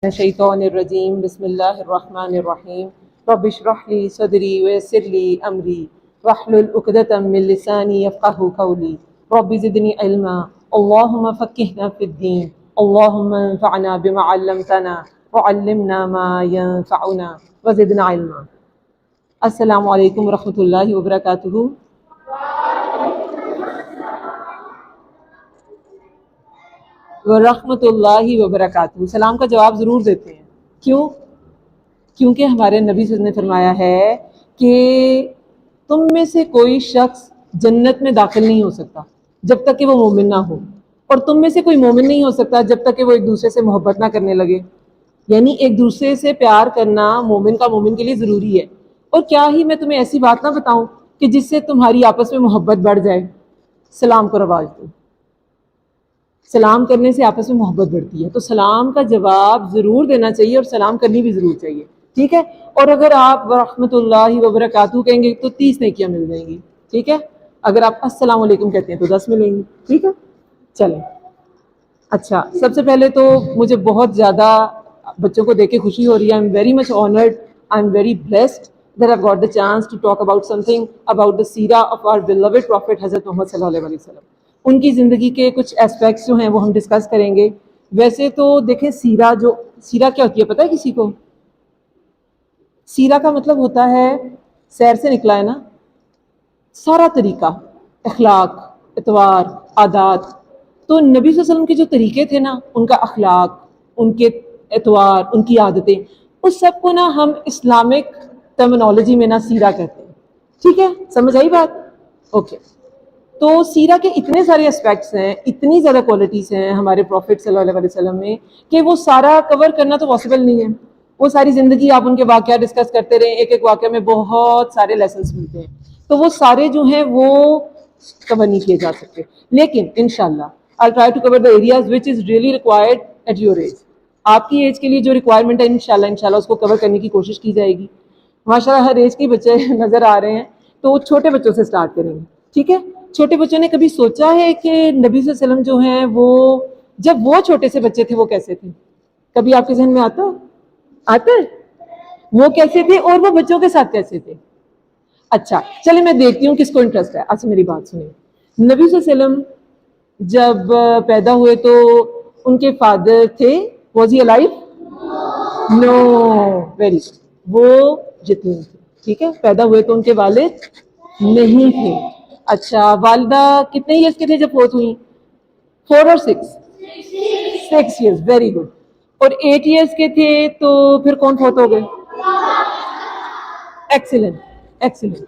الشیطان الرجیم بسم اللہ الرحمن الرحیم رب اشرح لی صدری ویسر لی امری واحلل عقدۃ من لسانی یفقہوا قولی رب زدنی علما اللہم فقہنا فی الدین اللہم انفعنا بما علمتنا وعلمنا ما ينفعنا وزدنا علما۔ السلام علیکم ورحمۃ اللہ وبرکاتہ۔ ورحمۃ اللہ وبرکاتہ۔ سلام کا جواب ضرور دیتے ہیں۔ کیوں؟ کیونکہ ہمارے نبی صلی اللہ علیہ وسلم نے فرمایا ہے کہ تم میں سے کوئی شخص جنت میں داخل نہیں ہو سکتا جب تک کہ وہ مومن نہ ہو، اور تم میں سے کوئی مومن نہیں ہو سکتا جب تک کہ وہ ایک دوسرے سے محبت نہ کرنے لگے۔ یعنی ایک دوسرے سے پیار کرنا مومن کا مومن کے لیے ضروری ہے۔ اور کیا ہی میں تمہیں ایسی بات نہ بتاؤں کہ جس سے تمہاری آپس میں محبت بڑھ جائے؟ سلام کو رواج دو۔ سلام کرنے سے آپس میں محبت بڑھتی ہے، تو سلام کا جواب ضرور دینا چاہیے اور سلام کرنی بھی ضرور چاہیے، ٹھیک ہے؟ اور اگر آپ ورحمۃ اللہ وبرکاتہ کہیں گے تو 30 نیکیاں مل جائیں گی، ٹھیک ہے؟ اگر آپ السلام علیکم کہتے ہیں تو 10 ملیں گی، ٹھیک ہے؟ چلیں، اچھا، سب سے پہلے تو مجھے بہت زیادہ بچوں کو دیکھ کے خوشی ہو رہی ہے۔ I am very much honoured, I am very blessed that I've got the chance to talk about something about the سیرہ of our beloved prophet حضرت محمد صلی اللہ علیہ وسلم۔ ان کی زندگی کے کچھ اسپیکٹس جو ہیں وہ ہم ڈسکس کریں گے۔ ویسے تو دیکھیں، سیرہ کیا ہوتی ہے پتہ ہے کسی کو؟ سیرہ کا مطلب ہوتا ہے، سیر سے نکلا ہے نا، سارا طریقہ، اخلاق، اطوار، عادات۔ تو نبی صلی اللہ علیہ وسلم کے جو طریقے تھے نا، ان کا اخلاق، ان کے اطوار، ان کی عادتیں، اس سب کو نا ہم اسلامک ٹرمینالوجی میں نا سیرہ کہتے ہیں، ٹھیک ہے؟ سمجھ آئی بات؟ اوکے۔ تو سیرہ کے اتنے سارے اسپیکٹس ہیں، اتنی زیادہ کوالٹیز ہیں ہمارے پروفٹ صلی اللہ علیہ وسلم میں کہ وہ سارا کور کرنا تو پاسبل نہیں ہے۔ وہ ساری زندگی آپ ان کے واقعات ڈسکس کرتے رہیں، ایک ایک واقعہ میں بہت سارے لیسنس ملتے ہیں، تو وہ سارے جو ہیں وہ کور نہیں کیے جا سکتے۔ لیکن انشاءاللہ I'll try to cover the areas which is really required at your age۔ آپ کی ایج کے لیے جو ریکوائرمنٹ ہے انشاءاللہ اس کو کور کرنے کی کوشش کی جائے گی۔ ماشاءاللہ ہر ایج کے بچے نظر آ رہے ہیں، تو چھوٹے بچوں سے سٹارٹ کریں گے، ٹھیک ہے؟ چھوٹے بچوں نے کبھی سوچا ہے کہ نبی صلی اللہ علیہ وسلم جو ہیں وہ جب وہ چھوٹے سے بچے تھے وہ کیسے تھے؟ کبھی آپ کے ذہن میں آتا ہے وہ کیسے تھے اور وہ بچوں کے ساتھ کیسے تھے؟ اچھا چلے میں دیکھتی ہوں کس کو انٹرسٹ ہے۔ اچھا میری بات سنیں، نبی صلی اللہ علیہ وسلم جب پیدا ہوئے تو ان کے فادر تھے، was he alive? No, very good, وہ جتنے تھے، ٹھیک ہے؟ پیدا ہوئے تو ان کے والد نہیں تھے۔ اچھا، والدہ کتنے ایئرس کے تھے جب فوت ہوئی؟ 4 اور 6 ایئرس، ویری گڈ۔ اور 8 ایئرس کے تھے تو پھر کون فوت ہو گئے؟ ایکسیلنٹ ایکسیلنٹ،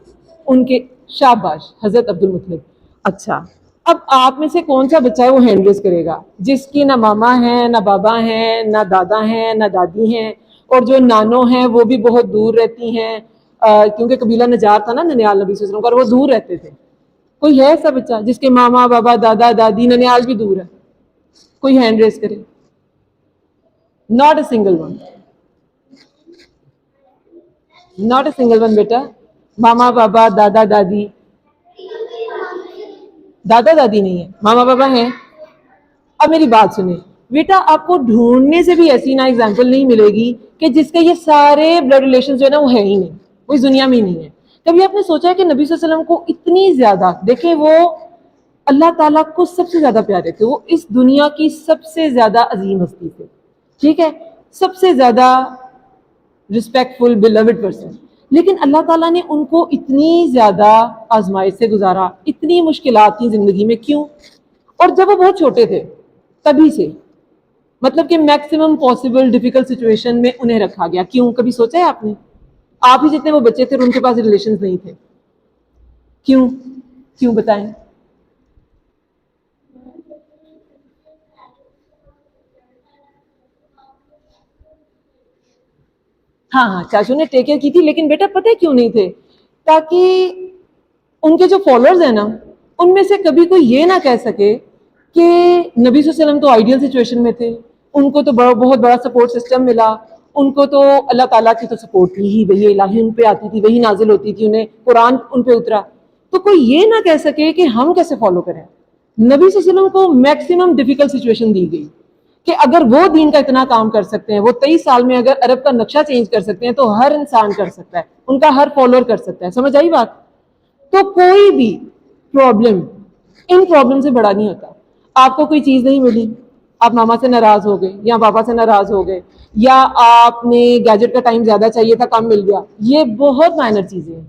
ان کے شاباش، حضرت عبد المطلب۔ اچھا، اب آپ میں سے کون سا بچہ ہے وہ ہینڈ ریز کرے گا جس کی نہ ماما ہیں، نہ بابا ہیں، نہ دادا ہیں، نہ دادی ہیں، اور جو نانو ہیں وہ بھی بہت دور رہتی ہیں، کیونکہ قبیلہ نجار تھا نا ننیال نبی صلی اللہ علیہ وسلم کا، اور وہ دور رہتے تھے۔ کوئی ہے ایسا بچہ جس کے ماما بابا دادا دادی ننیال بھی دور ہے؟ کوئی ہینڈ ریز کرے۔ Not a single one, not a single one بیٹا۔ ماما بابا دادا دادی، دادا دادی نہیں ہے، ماما بابا ہیں۔ اب میری بات سنیں بیٹا، آپ کو ڈھونڈنے سے بھی ایسی نا ایگزامپل نہیں ملے گی کہ جس کے یہ سارے بلڈ ریلیشن جو ہے نا وہ ہے ہی نہیں، وہ اس دنیا میں ہی نہیں ہے۔ کبھی آپ نے سوچا ہے کہ نبی صلی اللہ علیہ وسلم کو اتنی زیادہ، دیکھیں وہ اللہ تعالیٰ کو سب سے زیادہ پیارے تھے، وہ اس دنیا کی سب سے زیادہ عظیم ہستی تھے، ٹھیک ہے؟ سب سے زیادہ رسپیکٹفل بیلوڈ پرسن، لیکن اللہ تعالیٰ نے ان کو اتنی زیادہ آزمائش سے گزارا، اتنی مشکلات کی زندگی میں، کیوں؟ اور جب وہ بہت چھوٹے تھے تبھی سے، مطلب کہ میکسیمم پاسبل ڈیفیکلٹ سچویشن میں انہیں رکھا گیا، کیوں؟ کبھی سوچا ہے آپ نے؟ آپ ہی جتنے وہ بچے تھے اور ان کے پاس ریلیشنز نہیں تھے، کیوں بتائیں؟ ہاں چاچو نے ٹیک کیئر کی تھی، لیکن بیٹا پتہ ہے کیوں نہیں تھے؟ تاکہ ان کے جو فالوورز ہیں نا ان میں سے کبھی کوئی یہ نہ کہہ سکے کہ نبی صلی اللہ علیہ وسلم تو آئیڈیل سچویشن میں تھے، ان کو تو بہت بڑا سپورٹ سسٹم ملا، ان کو تو اللہ تعالیٰ کی تو سپورٹ تھی ہی، وہی الہی ان پہ آتی تھی، وہی نازل ہوتی تھی، انہیں قرآن ان پہ اترا، تو کوئی یہ نہ کہہ سکے کہ ہم کیسے فالو کریں۔ نبی صلی اللہ علیہ وسلم کو میکسیمم ڈیفیکلٹ سچویشن دی گئی کہ اگر وہ دین کا اتنا کام کر سکتے ہیں, وہ 23 سال میں اگر عرب کا نقشہ چینج کر سکتے ہیں, تو ہر انسان کر سکتا ہے, ان کا ہر فالوور کر سکتا ہے. سمجھ آئی بات؟ تو کوئی بھی پرابلم ان پرابلم سے بڑا نہیں ہوتا. آپ کو کوئی چیز نہیں ملی, آپ ماما سے ناراض ہو گئے یا پاپا سے ناراض ہو گئے, یا آپ نے گیجٹ کا ٹائم زیادہ چاہیے تھا کم مل گیا, یہ بہت مائنر چیزیں ہیں.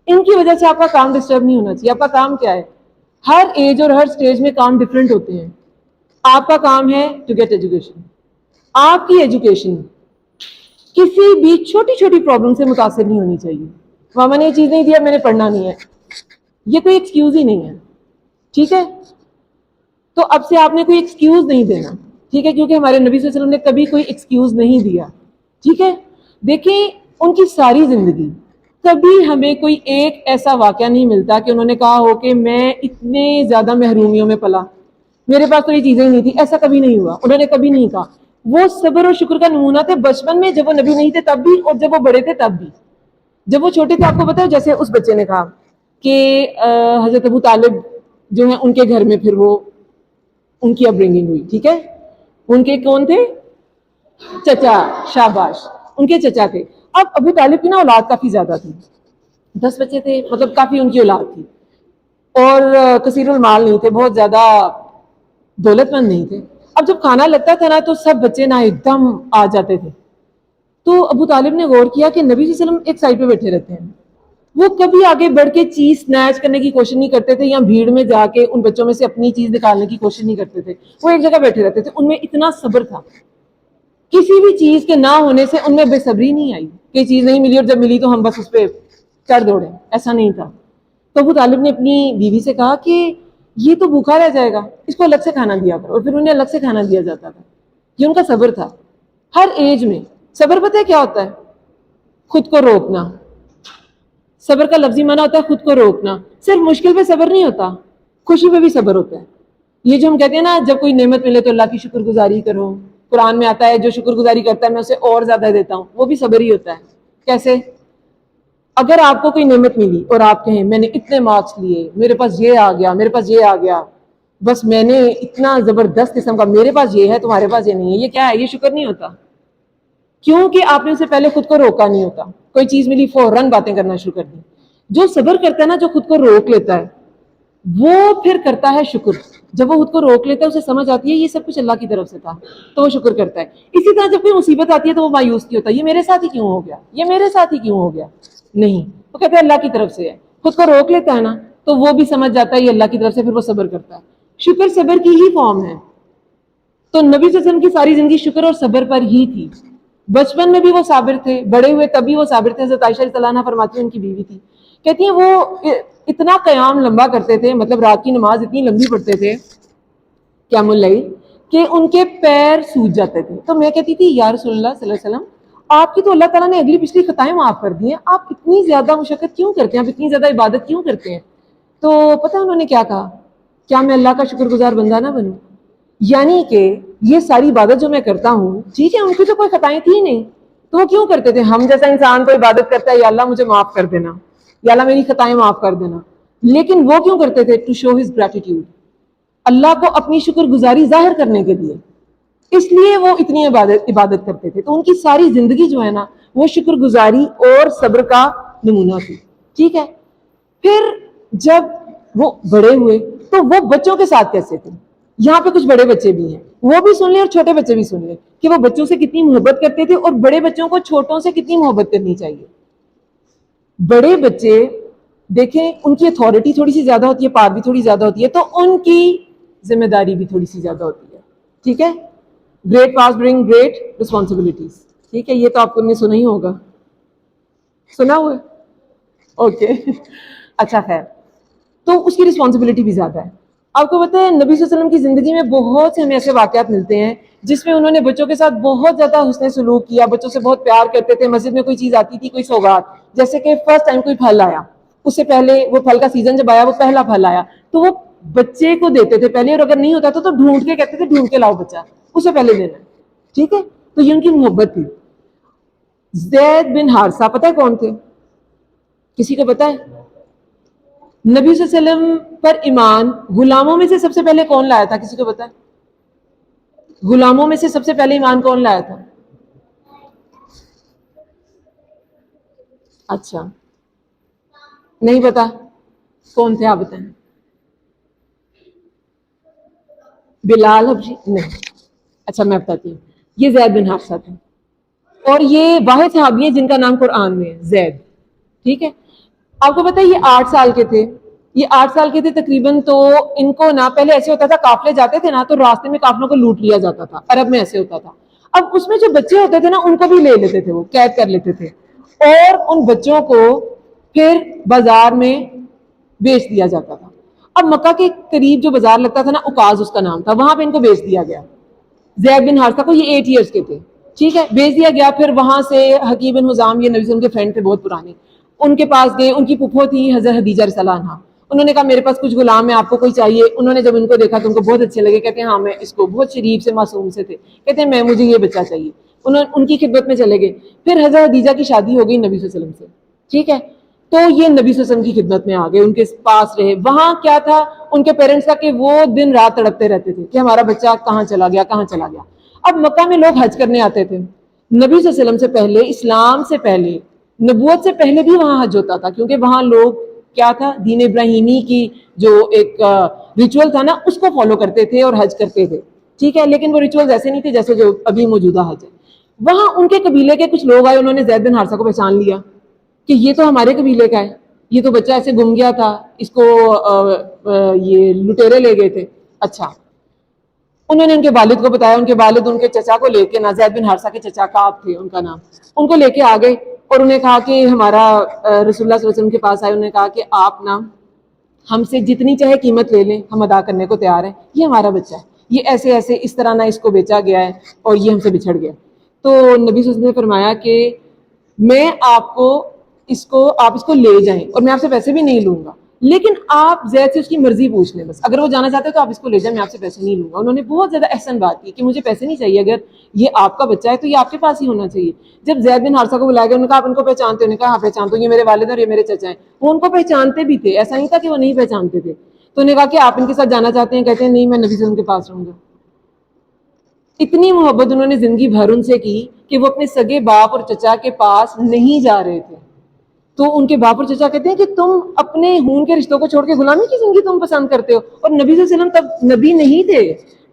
ان کی وجہ سے آپ کا کام ڈسٹرب نہیں ہونا چاہیے. آپ کا کام کیا ہے؟ ہر ایج اور ہر سٹیج میں کام ڈفرینٹ ہوتے ہیں. آپ کا کام ہے ٹو گیٹ ایجوکیشن. آپ کی ایجوکیشن کسی بھی چھوٹی چھوٹی پرابلم سے متاثر نہیں ہونی چاہیے. ماما نے یہ چیز نہیں دیا, میں نے پڑھنا نہیں ہے, یہ کوئی ایکسکیوز ہی نہیں ہے. ٹھیک ہے, تو اب سے آپ نے کوئی ایکسکیوز نہیں دینا. ٹھیک ہے, کیونکہ ہمارے نبی صلی اللہ علیہ وسلم نے کبھی کوئی ایکسکیوز نہیں دیا. ٹھیک ہے, دیکھیں ان کی ساری زندگی کبھی ہمیں کوئی ایک ایسا واقعہ نہیں ملتا کہ انہوں نے کہا ہو کہ میں اتنے زیادہ محرومیوں میں پلا, میرے پاس تو یہ چیزیں ہی نہیں تھی. ایسا کبھی نہیں ہوا, انہوں نے کبھی نہیں کہا. وہ صبر اور شکر کا نمونہ تھے بچپن میں, جب وہ نبی نہیں تھے تب بھی, اور جب وہ بڑے تھے تب بھی. جب وہ چھوٹے تھے, آپ کو پتا ہے, جیسے اس بچے نے کہا کہ حضرت ابو طالب جو ہیں ان کے گھر میں پھر وہ ان کی اپبرنگنگ ہوئی. ٹھیک ہے, ان کے کون تھے؟ چچا. شاباش, ان کے چچا تھے. اب ابو طالب کی نا اولاد کافی زیادہ تھی, 10 بچے تھے, مطلب کافی ان کی اولاد تھی, اور کثیر المال نہیں تھے, بہت زیادہ دولت مند نہیں تھے. اب جب کھانا لگتا تھا نا تو سب بچے نا ایک دم آ جاتے تھے. تو ابو طالب نے غور کیا کہ نبی صلی اللہ علیہ وسلم ایک سائڈ پہ بیٹھے رہتے ہیں, وہ کبھی آگے بڑھ کے چیز سنیچ کرنے کی کوشش نہیں کرتے تھے, یا بھیڑ میں جا کے ان بچوں میں سے اپنی چیز نکالنے کی کوشش نہیں کرتے تھے. وہ ایک جگہ بیٹھے رہتے تھے. ان میں اتنا صبر تھا, کسی بھی چیز کے نہ ہونے سے ان میں بے صبری نہیں آئی کہ چیز نہیں ملی اور جب ملی تو ہم بس اس پہ چڑھ دوڑے. ایسا نہیں تھا. تو ابو طالب نے اپنی بیوی سے کہا کہ یہ تو بھوکا رہ جائے گا, اس کو الگ سے کھانا دیا کرو. اور پھر انہیں الگ سے کھانا دیا جاتا تھا. یہ ان کا صبر تھا. ہر ایج میں صبر پتہ ہے کیا ہوتا ہے؟ خود کو روکنا. صبر کا لفظی معنی ہوتا ہے خود کو روکنا. صرف مشکل پہ صبر نہیں ہوتا, خوشی پہ بھی صبر ہوتا ہے. یہ جو ہم کہتے ہیں نا, جب کوئی نعمت ملے تو اللہ کی شکر گزاری کرو. قرآن میں آتا ہے جو شکر گزاری کرتا ہے میں اسے اور زیادہ دیتا ہوں, وہ بھی صبر ہی ہوتا ہے. کیسے؟ اگر آپ کو کوئی نعمت ملی اور آپ کہیں میں نے اتنے مارکس لیے, میرے پاس یہ آ گیا, میرے پاس یہ آ گیا, بس میں نے اتنا زبردست قسم کا, میرے پاس یہ ہے تمہارے پاس یہ نہیں ہے, یہ کیا ہے؟ یہ شکر نہیں ہوتا. کیونکہ آپ نے اسے پہلے خود کو روکا نہیں ہوتا. کوئی چیز ملی فوراً باتیں کرنا شروع کر دی. جو صبر کرتا ہے نا, جو خود کو روک لیتا ہے, وہ پھر کرتا ہے شکر. جب وہ خود کو روک لیتا ہے, اسے سمجھ آتی ہے یہ سب کچھ اللہ کی طرف سے تھا, تو وہ شکر کرتا ہے. اسی طرح جب کوئی مصیبت آتی ہے تو وہ مایوس نہیں ہوتا, یہ میرے ساتھ ہی کیوں ہو گیا, یہ میرے ساتھ ہی کیوں ہو گیا. نہیں, وہ کہتا ہے اللہ کی طرف سے ہے. خود کو روک لیتا ہے نا, تو وہ بھی سمجھ جاتا ہے یہ اللہ کی طرف سے, پھر وہ صبر کرتا ہے. شکر صبر کی ہی فارم ہے. تو نبی صلی اللہ علیہ وسلم کی ساری زندگی شکر اور صبر پر ہی تھی. بچپن میں بھی وہ صابر تھے, بڑے ہوئے تب بھی وہ صابر تھے. حضرت عائشہ رضی اللہ عنہا فرماتی ہیں, ان کی بیوی تھی, کہتی ہیں وہ اتنا قیام لمبا کرتے تھے, مطلب رات کی نماز اتنی لمبی پڑھتے تھے قیام اللیل, کہ ان کے پیر سوج جاتے تھے. تو میں کہتی تھی یا رسول اللہ صلی اللہ علیہ وسلم, آپ کی تو اللہ تعالیٰ نے اگلی پچھلی خطائیں معاف کر دی ہیں, آپ اتنی زیادہ مشقت کیوں کرتے ہیں, آپ اتنی زیادہ عبادت کیوں کرتے ہیں؟ تو پتہ انہوں نے کیا کہا, کیا میں اللہ کا شکر گزار بندہ نہ بنوں؟ یعنی کہ یہ ساری عبادت جو میں کرتا ہوں, ٹھیک ہے ان کی تو کوئی خطائیں تھی نہیں, تو وہ کیوں کرتے تھے؟ ہم جیسا انسان کو عبادت کرتا ہے, یا اللہ مجھے معاف کر دینا, یا اللہ میری خطائیں معاف کر دینا, لیکن وہ کیوں کرتے تھے؟ ٹو شو ہز گریٹیٹیوڈ, اللہ کو اپنی شکر گزاری ظاہر کرنے کے لیے, اس لیے وہ اتنی عبادت کرتے تھے. تو ان کی ساری زندگی جو ہے نا, وہ شکر گزاری اور صبر کا نمونہ تھی. ٹھیک ہے, پھر جب وہ بڑے ہوئے تو وہ بچوں کے ساتھ کیسے تھے؟ یہاں پہ کچھ بڑے بچے بھی ہیں, وہ بھی سن لیں اور چھوٹے بچے بھی سن لیں کہ وہ بچوں سے کتنی محبت کرتے تھے, اور بڑے بچوں کو چھوٹوں سے کتنی محبت کرنی چاہیے. بڑے بچے دیکھیں, ان کی اتھارٹی تھوڑی سی زیادہ ہوتی ہے, پاور بھی تھوڑی زیادہ ہوتی ہے, تو ان کی ذمہ داری بھی تھوڑی سی زیادہ ہوتی ہے. ٹھیک ہے, گریٹ پاس برنگ گریٹ رسپانسبلٹیز. ٹھیک ہے, یہ تو آپ کو نے سنا ہی ہوگا, سنا ہوا ہے؟ اوکے اچھا خیر, تو اس کی رسپانسبلٹی بھی زیادہ ہے. آپ کو پتہ ہے نبی صلی اللہ علیہ وسلم کی زندگی میں بہت سے ہمیں ایسے واقعات ملتے ہیں جس میں انہوں نے بچوں کے ساتھ بہت زیادہ حسن سلوک کیا, بچوں سے بہت پیار کرتے تھے. مسجد میں کوئی چیز آتی تھی, کوئی سوغات, جیسے کہ فرسٹ ٹائم کوئی پھل آیا, اس سے پہلے وہ پھل کا سیزن جب آیا, وہ پہلا پھل آیا, تو وہ بچے کو دیتے تھے پہلے, اور اگر نہیں ہوتا تو ڈھونڈ کے کہتے تھے ڈھونڈ کے لاؤ بچہ, اسے پہلے دینا. ٹھیک ہے, تو یہ ان کی محبت تھی. زید بن حارثہ پتہ ہے کون تھے؟ کسی کو پتہ ہے؟ نبی صلی اللہ علیہ وسلم پر ایمان غلاموں میں سے سب سے پہلے کون لایا تھا؟ کسی کو پتہ ہے؟ غلاموں میں سے سب سے پہلے ایمان کون لایا تھا؟ اچھا نہیں پتا کون تھے، آپ بتائیں. بلال حبشی نہیں. اچھا میں بتاتی ہوں، یہ زید بن حارثہ تھے، اور یہ واحد صحابی ہیں جن کا نام قرآن میں ہے زید. ٹھیک ہے، آپ کو پتا ہے یہ 8 سال کے تھے. یہ 8 سال کے تھے تقریباً. تو ان کو نہ پہلے ایسے ہوتا تھا، قافلے جاتے تھے نا تو راستے میں قافلوں کو لوٹ لیا جاتا تھا، عرب میں ایسے ہوتا تھا. اب اس میں جو بچے ہوتے تھے نا ان کو بھی لے لیتے تھے، وہ قید کر لیتے تھے، اور ان بچوں کو پھر بازار میں بیچ دیا جاتا تھا. اب مکہ کے قریب جو بازار لگتا تھا نا، اوکاز اس کا نام تھا، وہاں پہ ان کو بیچ دیا گیا. زید بن حارثہ کو، یہ 8 ایئرس کے تھے. ٹھیک ہے، بیچ دیا گیا. پھر وہاں سے حکیم بن حزام، یہ نبی صلی اللہ علیہ وسلم کے فرینڈ تھے بہت پرانے، ان کے پاس گئے. ان کی پھپھو تھی حضرت خدیجہ رضی اللہ عنہا. انہوں نے کہا میرے پاس کچھ غلام ہے، آپ کو کوئی چاہیے؟ انہوں نے جب ان کو دیکھا تو ان کو بہت اچھے لگے. کہتے ہیں ہاں میں اس کو، بہت شریف سے معصوم سے تھے، کہتے ہیں میں، مجھے یہ بچہ چاہیے. انہوں ان کی خدمت میں چلے گئے. پھر حضرت خدیجہ کی شادی ہو گئی نبی صلی اللہ علیہ وسلم سے. ٹھیک ہے، تو یہ نبی صلی اللہ علیہ وسلم کی خدمت میں آ گئے، ان کے پاس رہے. وہاں کیا تھا ان کے پیرنٹس کا کہ وہ دن رات تڑپتے رہتے تھے کہ ہمارا بچہ کہاں چلا گیا، کہاں چلا گیا. اب مکہ میں لوگ حج کرنے آتے تھے. نبی صلی اللہ علیہ وسلم سے پہلے، اسلام سے پہلے، نبوت سے پہلے بھی وہاں حج ہوتا تھا، کیونکہ وہاں لوگ کیا تھا، دین ابراہیمی کی جو ایک ریچول تھا نا اس کو فالو کرتے تھے اور حج کرتے تھے. ٹھیک ہے، لیکن وہ ریچول ایسے نہیں تھے جیسے جو ابھی موجودہ حج ہے. وہاں ان کے قبیلے کے کچھ لوگ آئے، انہوں نے زید بن حارثہ کو پہچان لیا کہ یہ تو ہمارے قبیلے کا ہے، یہ تو بچہ ایسے گم گیا تھا، اس کو یہ لٹیرے لے گئے تھے. اچھا، انہوں نے ان کے والد کو بتایا. ان کے والد ان کے چچا کو لے کے، زید بن حارثہ کے چچا کعب تھے ان کا نام، ان کو لے کے آ گئے اور انہیں کہا کہ ہمارا رسول اللہ صلی اللہ علیہ وسلم کے پاس آئے. انہوں نے کہا کہ آپ نا ہم سے جتنی چاہے قیمت لے لیں، ہم ادا کرنے کو تیار ہیں. یہ ہمارا بچہ ہے، یہ ایسے ایسے اس طرح نہ اس کو بیچا گیا ہے اور یہ ہم سے بچھڑ گیا. تو نبی صلی اللہ علیہ وسلم نے فرمایا کہ میں آپ اس کو لے جائیں اور میں آپ سے پیسے بھی نہیں لوں گا، لیکن آپ زید سے اس کی مرضی پوچھ لیں. بس اگر وہ جانا چاہتے تو آپ اس کو لے جائیں، میں آپ سے پیسے نہیں لوں گا. انہوں نے بہت زیادہ احسن بات کی کہ مجھے پیسے نہیں چاہیے، اگر یہ آپ کا بچہ ہے تو یہ آپ کے پاس ہی ہونا چاہیے. جب زید بن حارثہ کو بلایا گیا، انہوں نے کہا آپ ان کو پہچانتے؟ انہوں نے کہا ہاں پہچانتے ہوں، یہ میرے والد اور یہ میرے چچا ہیں. وہ ان کو پہچانتے بھی تھے، ایسا نہیں تھا کہ وہ نہیں پہچانتے تھے. تو انہوں نے کہا کہ آپ ان کے ساتھ جانا چاہتے ہیں؟ کہتے ہیں نہیں، میں نبی صلی اللہ علیہ وسلم کے پاس رہوں گا. اتنی محبت انہوں نے زندگی بھر ان سے کی کہ وہ اپنے سگے باپ اور چچا کے پاس نہیں جا رہے تھے. تو ان کے باپ اور چچا کہتے ہیں کہ تم اپنے خون کے رشتوں کو چھوڑ کے غلامی کی زندگی تم پسند کرتے ہو. اور نبی صلی اللہ علیہ وسلم تب نبی نہیں تھے،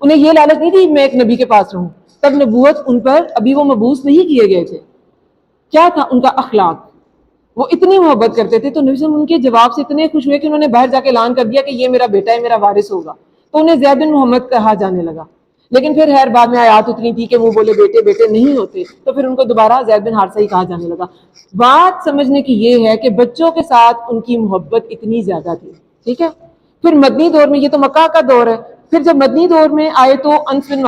انہیں یہ لالچ نہیں تھی میں ایک نبی کے پاس رہوں. تب نبوت ان پر ابھی وہ مبعوث نہیں کیے گئے تھے. کیا تھا ان کا اخلاق، وہ اتنی محبت کرتے تھے. تو نبی صلی اللہ علیہ وسلم ان کے جواب سے اتنے خوش ہوئے کہ انہوں نے باہر جا کے اعلان کر دیا کہ یہ میرا بیٹا ہے، میرا وارث ہوگا. تو انہیں زید بن محمد کہا جانے لگا. لیکن پھر خیر بعد میں آیات اتنی تھی کہ وہ بولے بیٹے بیٹے نہیں ہوتے، تو پھر ان کو دوبارہ زید بن حارثہ ہی کہا جانے لگا. بات سمجھنے کی یہ ہے کہ بچوں کے ساتھ ان کی محبت اتنی زیادہ تھی. ٹھیک ہے، پھر مدنی دور میں، یہ تو مکہ کا دور ہے، پھر جب مدنی دور میں آئے تو انس بن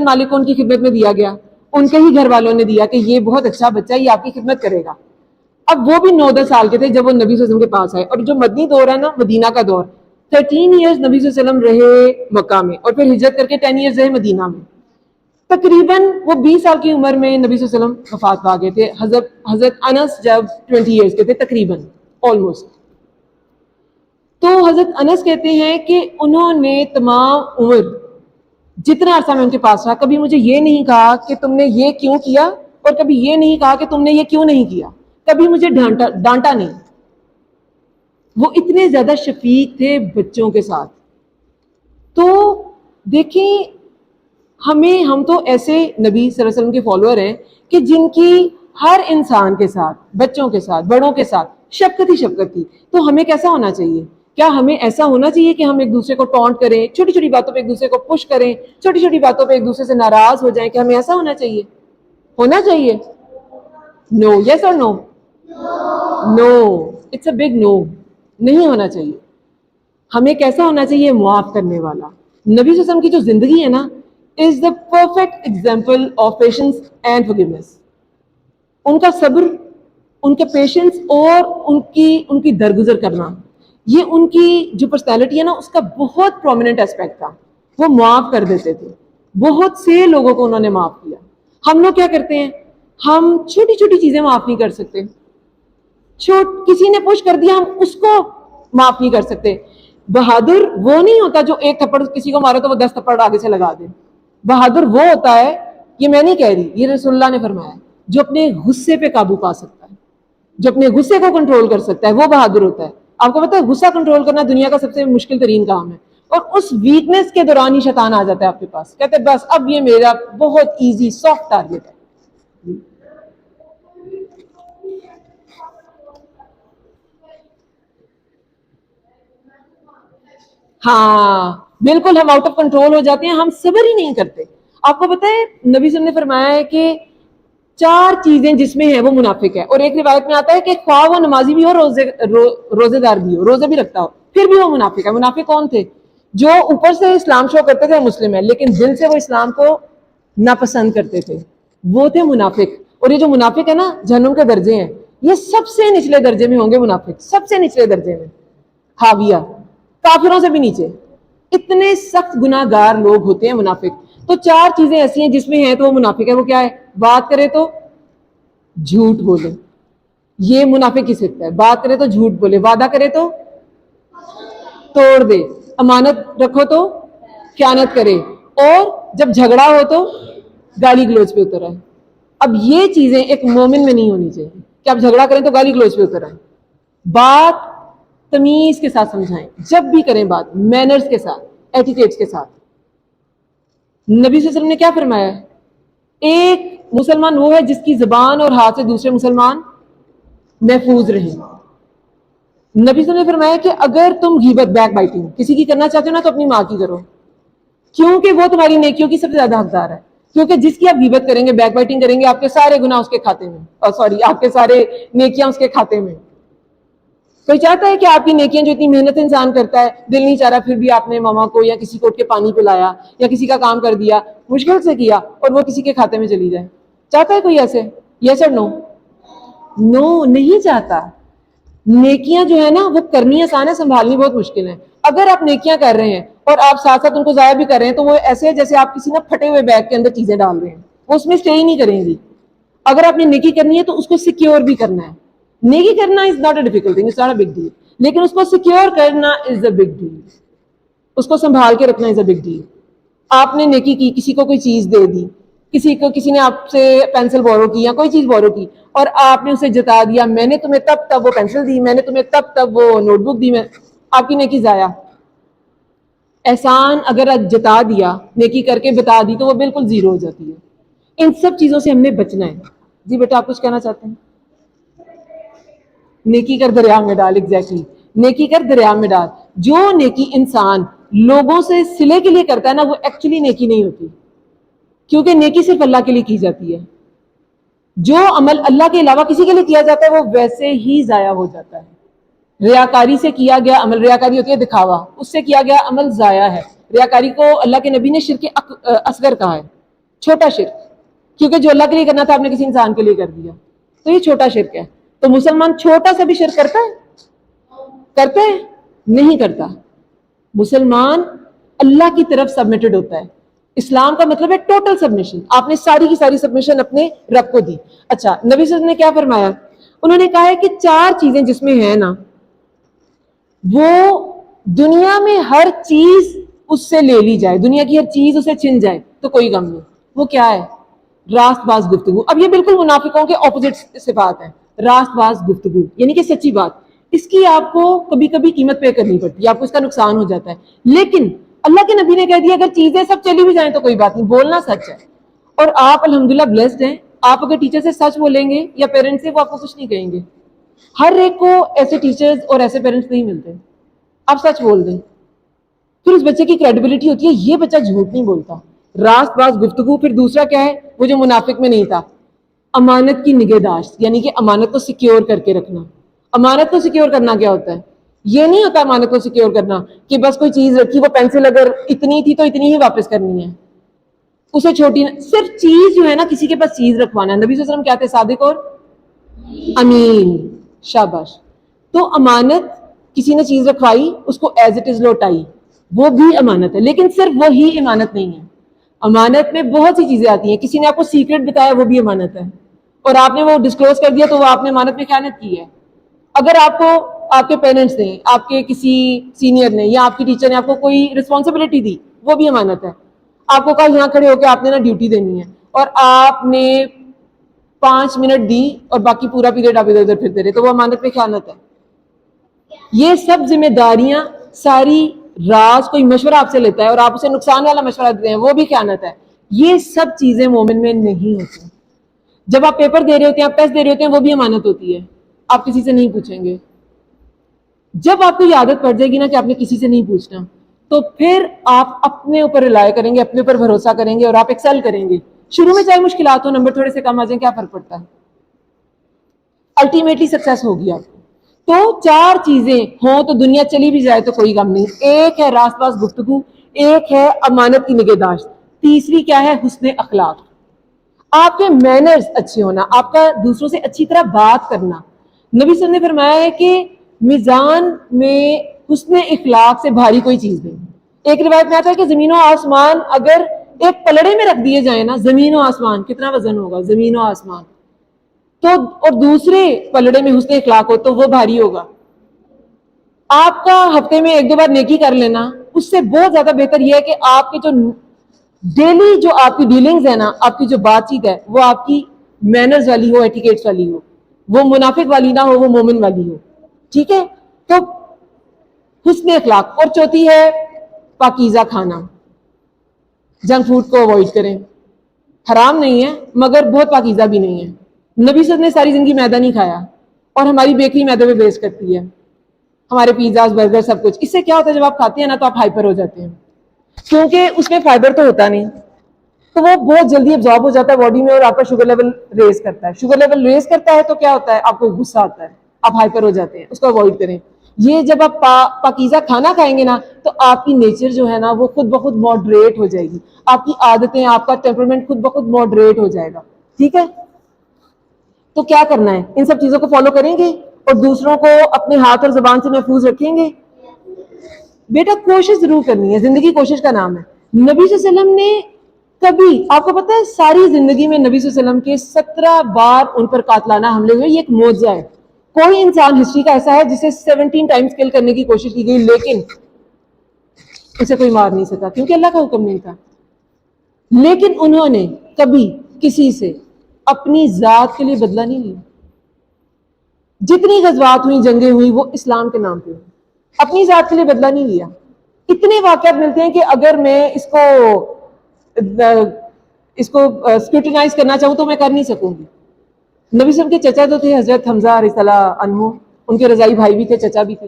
مالک کو ان کی خدمت میں دیا گیا. ان کے ہی گھر والوں نے دیا کہ یہ بہت اچھا بچہ ہے، یہ آپ کی خدمت کرے گا. اب وہ بھی 9-10 سال کے تھے جب وہ نبی صلی اللہ علیہ وسلم کے پاس آئے. اور جو مدنی دور ہے نا، مدینہ کا دور، 13 ایئرز نبی صلی اللہ علیہ وسلم رہے مکہ میں، اور پھر ہجرت کر کے 10 ایئرز رہے مدینہ میں. تقریباً وہ 20 سال کی عمر میں نبی صلی اللہ علیہ وسلم وفات پا گئے تھے. حضرت انس جب 20 ایئرز کے تھے تقریباً، آلموسٹ. تو حضرت انس کہتے ہیں کہ انہوں نے تمام عمر جتنا عرصہ میں ان کے پاس رہا، کبھی مجھے یہ نہیں کہا کہ تم نے یہ کیوں کیا، اور کبھی یہ نہیں کہا کہ تم نے یہ کیوں نہیں کیا. کبھی مجھے ڈانٹا نہیں. وہ اتنے زیادہ شفیق تھے بچوں کے ساتھ. تو دیکھیں ہم تو ایسے نبی صلی اللہ علیہ وسلم کے فالوور ہیں کہ جن کی ہر انسان کے ساتھ، بچوں کے ساتھ، بڑوں کے ساتھ شفقت ہی شفقت تھی. تو ہمیں کیسا ہونا چاہیے؟ کیا ہمیں ایسا ہونا چاہیے کہ ہم ایک دوسرے کو ٹونٹ کریں، چھوٹی چھوٹی باتوں پہ ایک دوسرے کو پش کریں، چھوٹی چھوٹی باتوں پہ ایک دوسرے سے ناراض ہو جائیں؟ کہ ہمیں ایسا ہونا چاہیے؟ ہونا چاہیے؟ نو. یس اور نو؟ نو. It's a big no. نہیں ہونا چاہیے. ہمیں کیسا ہونا چاہیے؟ معاف کرنے والا. نبی صلی اللہ علیہ وسلم کی جو زندگی ہے نا، is the perfect example of patience and forgiveness. ان کا صبر، ان کا پیشنس اور ان کی درگزر کرنا، یہ ان کی جو پرسنالٹی ہے نا اس کا بہت پرومیننٹ ایسپیکٹ تھا. وہ معاف کر دیتے تھے. بہت سے لوگوں کو انہوں نے معاف کیا. ہم لوگ کیا کرتے ہیں؟ ہم چھوٹی چھوٹی چیزیں معاف نہیں کر سکتے. کسی نے پوش کر دیا، ہم اس کو معاف نہیں کر سکتے. بہادر وہ نہیں ہوتا جو ایک تھپڑ کسی کو مارے تو وہ 10 تھپڑ آگے سے لگا دے. بہادر وہ ہوتا ہے، یہ میں نہیں کہہ رہی، یہ رسول اللہ نے فرمایا، جو اپنے غصے پہ قابو پا سکتا ہے، جو اپنے غصے کو کنٹرول کر سکتا ہے، وہ بہادر ہوتا ہے۔ آپ کو پتا ہے غصہ کنٹرول کرنا دنیا کا سب سے مشکل ترین کام ہے، اور اس ویکنس کے دوران ہی شیطان آ جاتا ہے آپ کے پاس، کہتے ہیں بس اب یہ میرا بہت ایزی سافٹ ٹارگٹ ہے۔ ہاں بالکل، ہم آؤٹ آف کنٹرول ہو جاتے ہیں، ہم صبر ہی نہیں کرتے۔ آپ کو پتا ہے نبی صلی اللہ علیہ وسلم نے فرمایا ہے کہ 4 چیزیں جس میں ہیں وہ منافق ہے، اور ایک روایت میں آتا ہے کہ خواہ وہ نمازی بھی ہو، روزے دار بھی ہو، روزے بھی رکھتا ہو، پھر بھی وہ منافق ہے۔ منافق کون تھے؟ جو اوپر سے اسلام شو کرتے تھے مسلم ہے، لیکن دل سے وہ اسلام کو ناپسند کرتے تھے، وہ تھے منافق۔ اور یہ جو منافق ہے نا، جہنم کے درجے ہیں، یہ سب سے نچلے درجے میں ہوں گے منافق، سب سے نچلے درجے میں، حاویہ، کافروں سے بھی نیچے، اتنے سخت گناہ گار لوگ ہوتے ہیں منافق۔ تو 4 چیزیں ایسی ہیں جس میں ہیں تو وہ منافق ہے۔ وہ کیا ہے؟ بات کرے تو جھوٹ بولے، یہ منافق کی صفت ہے، بات کرے تو جھوٹ بولے، وعدہ کرے تو توڑ دے، امانت رکھو تو خیانت کرے، اور جب جھگڑا ہو تو گالی گلوچ پہ اتر آئے۔ اب یہ چیزیں ایک مومن میں نہیں ہونی چاہیے کہ آپ جھگڑا کریں تو گالی گلوچ پہ اتر آئیں۔ بات تمیز کے ساتھ سمجھائیں، جب بھی کریں بات مینرز کے ساتھ، ایٹیکیٹس کے ساتھ۔ نبی صلی اللہ علیہ وسلم نے کیا فرمایا ہے؟ ایک مسلمان وہ ہے جس کی زبان اور ہاتھ سے دوسرے مسلمان محفوظ رہیں۔ نبی صلی اللہ علیہ وسلم نے فرمایا کہ اگر تم غیبت، بیک بائٹنگ کسی کی کرنا چاہتے ہو نا، تو اپنی ماں کی کرو، کیونکہ وہ تمہاری نیکیوں کی سب سے زیادہ حقدار ہے۔ کیونکہ جس کی آپ غیبت کریں گے، بیک بائٹنگ کریں گے، آپ کے سارے گناہ اس کے کھاتے میں، سوری آپ کے سارے نیکیاں اس کے کھاتے میں۔ کوئی چاہتا ہے کہ آپ کی نیکیاں جو اتنی محنت انسان کرتا ہے، دل نہیں چاہ رہا، پھر بھی آپ نے ماما کو یا کسی کو اٹھ کے پانی پلایا یا کسی کا کام کر دیا، مشکل سے کیا، اور وہ کسی کے کھاتے میں چلی جائے؟ چاہتا ہے کوئی ایسے؟ یس اور نو؟ نو، نہیں چاہتا۔ نیکیاں جو ہے نا وہ کرنی آسان ہے، سنبھالنی بہت مشکل ہے۔ اگر آپ نیکیاں کر رہے ہیں اور آپ ساتھ ساتھ ان کو ضائع بھی کر رہے ہیں، تو وہ ایسے ہے جیسے آپ کسی نہ پھٹے ہوئے بیگ کے اندر چیزیں ڈال رہے ہیں، وہ اس میں اسٹے ہی نہیں کریں گی۔ اگر آپ نے نیکی کرنی ہے تو اس کو سیکیور بھی کرنا ہے۔ نیکی کرنا is not a difficult thing, it's not a big deal, لیکن اس کو سیکیور کرنا از اے بگ ڈیل، اس کو سنبھال کے رکھنا از اے بگ ڈیل۔ آپ نے نیکی کی، کسی کو کوئی چیز دے دی، کسی نے آپ سے پینسل بورو کی یا کوئی چیز بورو کی، اور آپ نے اسے جتا دیا، میں نے تمہیں تب وہ پینسل دی، میں نے تمہیں تب وہ نوٹ بک دی، میں آپ کی نیکی ضائع۔ احسان اگر جتا دیا، نیکی کر کے بتا دی، تو وہ بالکل زیرو ہو جاتی ہے۔ ان سب چیزوں سے ہم نے بچنا ہے۔ جی بیٹا آپ کچھ کہنا چاہتے ہیں؟ نیکی کر دریا میں ڈال، ایگزیکٹلی، نیکی کر دریا میں ڈال۔ جو نیکی انسان لوگوں سے صلے کے لیے کرتا ہے نا، وہ ایکچولی نیکی نہیں ہوتی، کیونکہ نیکی صرف اللہ کے لیے کی جاتی ہے۔ جو عمل اللہ کے علاوہ کسی کے لیے کیا جاتا ہے وہ ویسے ہی ضائع ہو جاتا ہے۔ ریاکاری سے کیا گیا عمل، ریاکاری ہوتی ہے دکھاوا، اس سے کیا گیا عمل ضائع ہے۔ ریاکاری کو اللہ کے نبی نے شرک اصغر کہا ہے، چھوٹا شرک، کیونکہ جو اللہ کے لیے کرنا تھا آپ نے کسی انسان کے لیے کر دیا، تو یہ چھوٹا شرک ہے۔ تو مسلمان چھوٹا سا بھی شرک کرتا ہے نہیں کرتا۔ مسلمان اللہ کی طرف سبمٹڈ ہوتا ہے۔ اسلام کا مطلب ہے ٹوٹل سبمیشن، آپ نے ساری کی ساری سبمیشن اپنے رب کو دی۔ اچھا، نبی صلی اللہ علیہ وسلم نے کیا فرمایا؟ انہوں نے کہا ہے کہ 4 چیزیں جس میں ہیں نا، وہ دنیا میں ہر چیز اس سے لے لی جائے، دنیا کی ہر چیز اسے چھن جائے تو کوئی غم نہیں۔ وہ کیا ہے؟ راست باز گفتگو۔ اب یہ بالکل منافقوں کے اپوزٹ صفات ہیں، راست باز گفتگو یعنی کہ سچی بات۔ اس کی آپ کو کبھی کبھی قیمت پے کرنی پڑتی ہے، آپ کو اس کا نقصان ہو جاتا ہے، لیکن اللہ کے نبی نے کہہ دیا اگر چیزیں سب چلی بھی جائیں تو کوئی بات نہیں، بولنا سچ ہے۔ اور آپ الحمدللہ بلیسڈ ہیں، آپ اگر ٹیچر سے سچ بولیں گے یا پیرنٹس سے، وہ آپ کو کچھ نہیں کہیں گے۔ ہر ایک کو ایسے ٹیچرز اور ایسے پیرنٹس نہیں ملتے۔ آپ سچ بول دیں، پھر اس بچے کی کریڈیبلٹی ہوتی ہے، یہ بچہ جھوٹ نہیں بولتا، راست باز گفتگو۔ پھر دوسرا کیا ہے، وہ جو منافق میں نہیں تھا، امانت کی نگہداشت، یعنی کہ امانت کو سیکیور کر کے رکھنا۔ امانت کو سیکیور کرنا کیا ہوتا ہے؟ یہ نہیں ہوتا امانت کو سیکیور کرنا کہ بس کوئی چیز رکھی، وہ پینسل اگر اتنی تھی تو اتنی ہی واپس کرنی ہے، اسے چھوٹی صرف چیز جو ہے نا، کسی کے پاس چیز رکھوانا ہے۔ نبی صلی اللہ علیہ وسلم کیا تھے؟ صادق اور امین، شاباش۔ تو امانت، کسی نے چیز رکھوائی، اس کو ایز اٹ از لوٹائی، وہ بھی امانت ہے، لیکن صرف وہی امانت نہیں ہے۔ امانت میں بہت سی چیزیں آتی ہیں، کسی نے آپ کو سیکرٹ بتایا، وہ بھی امانت ہے، اور آپ نے وہ ڈسکلوز کر دیا تو وہ آپ نے امانت میں خیانت کی ہے۔ اگر آپ کو آپ کے پیرنٹس نے، آپ کے کسی سینئر نے یا آپ کی ٹیچر نے آپ کو کوئی رسپانسبلٹی دی، وہ بھی امانت ہے۔ آپ کو کہا یہاں کھڑے ہو کے آپ نے نا ڈیوٹی دینی ہے، اور آپ نے 5 منٹ دی اور باقی پورا پیریڈ آپ ادھر ادھر پھرتے رہے، تو وہ امانت پہ خیانت ہے۔ یہ سب ذمہ داریاں ساری، راز کوئی مشورہ آپ سے لیتا ہے اور آپ اسے نقصان والا مشورہ دیتے ہیں، وہ بھی خیانت ہے۔ یہ سب چیزیں مومن میں نہیں ہوتی۔ جب آپ پیپر دے رہے ہوتے ہیں، آپ ٹیسٹ دے رہے ہوتے ہیں، وہ بھی امانت ہوتی ہے، آپ کسی سے نہیں پوچھیں گے۔ جب آپ کو یہ عادت پڑ جائے گی نا کہ آپ نے کسی سے نہیں پوچھنا، تو پھر آپ اپنے اوپر رلائے کریں گے، اپنے اوپر بھروسہ کریں گے اور آپ ایکسل کریں گے۔ شروع میں چاہے مشکلات ہو، نمبر تھوڑے سے کم آ جائیں، کیا فرق پڑتا ہے؟ الٹیمیٹلی سکسیس ہوگی آپ کو۔ تو 4 چیزیں ہوں تو دنیا چلی بھی جائے تو کوئی غم نہیں۔ ایک ہے راست باز گفتگو، ایک ہے امانت کی نگہداشت، تیسری کیا ہے؟ حسن اخلاق۔ آپ کے مینرز اچھے ہونا، آپ کا دوسروں سے اچھی طرح بات کرنا۔ نبی صلی اللہ علیہ وسلم نے فرمایا ہے کہ میزان میں حسن اخلاق سے بھاری کوئی چیز نہیں۔ ایک روایت میں آتا ہے کہ زمین و آسمان اگر ایک پلڑے میں رکھ دیے جائیں نا، زمین و آسمان، کتنا وزن ہوگا؟ زمین و آسمان تو، اور دوسرے پلڑے میں حسن اخلاق ہو تو وہ بھاری ہوگا۔ آپ کا ہفتے میں 1-2 بار نیکی کر لینا، اس سے بہت زیادہ بہتر یہ ہے کہ آپ کے جو ڈیلی جو آپ کی ڈیلنگز ہے نا، آپ کی جو بات چیت ہے، وہ آپ کی مینرز والی ہو، ایٹیکیٹس والی ہو، وہ منافق والی نہ ہو، وہ مومن والی ہو۔ ٹھیک ہے؟ تو حسن اخلاق۔ اور چوتھی ہے پاکیزہ کھانا، جنک فوڈ کو اوائڈ کریں۔ حرام نہیں ہے مگر بہت پاکیزہ بھی نہیں ہے۔ نبی صلی اللہ علیہ وسلم نے ساری زندگی میدا نہیں کھایا، اور ہماری بیکری میدے پہ بیس کرتی ہے، ہمارے پیزاز، برگر، سب کچھ۔ اس سے کیا ہوتا ہے؟ جب آپ کھاتے ہیں نا تو آپ ہائپر ہو جاتے ہیں، کیونکہ اس میں فائبر تو ہوتا نہیں، تو وہ بہت جلدی ابزارب ہو جاتا ہے باڈی میں اور آپ کا شوگر لیول ریز کرتا ہے۔ شوگر لیول ریز کرتا ہے تو کیا ہوتا ہے؟ آپ کو غصہ آتا ہے، آپ ہائپر ہو جاتے ہیں، اس کو اوائڈ کریں۔ یہ جب آپ پاکیزہ کھانا کھائیں گے نا تو آپ کی نیچر جو ہے نا وہ خود بخود ماڈریٹ ہو جائے گی، آپ کی عادتیں، آپ کا ٹیمپرمنٹ خود بخود ماڈریٹ ہو جائے گا۔ ٹھیک ہے؟ تو کیا کرنا ہے؟ ان سب چیزوں کو فالو کریں گے اور دوسروں کو اپنے ہاتھ اور زبان سے محفوظ رکھیں گے۔ بیٹا کوشش ضرور کرنی ہے، زندگی کوشش کا نام ہے۔ نبی صلی اللہ علیہ وسلم نے کبھی، آپ کو پتا ہے ساری زندگی میں نبی صلی اللہ علیہ وسلم کے 17 بار ان پر قاتلانہ حملے ہوئے، یہ ایک معجزہ ہے۔ کوئی انسان ہسٹری کا ایسا ہے جسے 17 ٹائمز کل کرنے کی کوشش کی گئی لیکن اسے کوئی مار نہیں سکا، کیونکہ اللہ کا حکم نہیں تھا۔ لیکن انہوں نے کبھی کسی سے اپنی ذات کے لیے بدلہ نہیں لیا۔ جتنی غزوات ہوئی، جنگیں ہوئی، وہ اسلام کے نام پہ ہوئی، اپنی ذات کے لیے بدلہ نہیں لیا۔ اتنے واقعات ملتے ہیں کہ اگر میں اس کو اسکروٹینائز کرنا چاہوں تو میں کر نہیں سکوں گی۔ نبی صلی اللہ علیہ وسلم کے چچا جو تھے حضرت حمزہ رضی اللہ عنہ، ان کے رضائی بھائی بھی تھے، چچا بھی تھے۔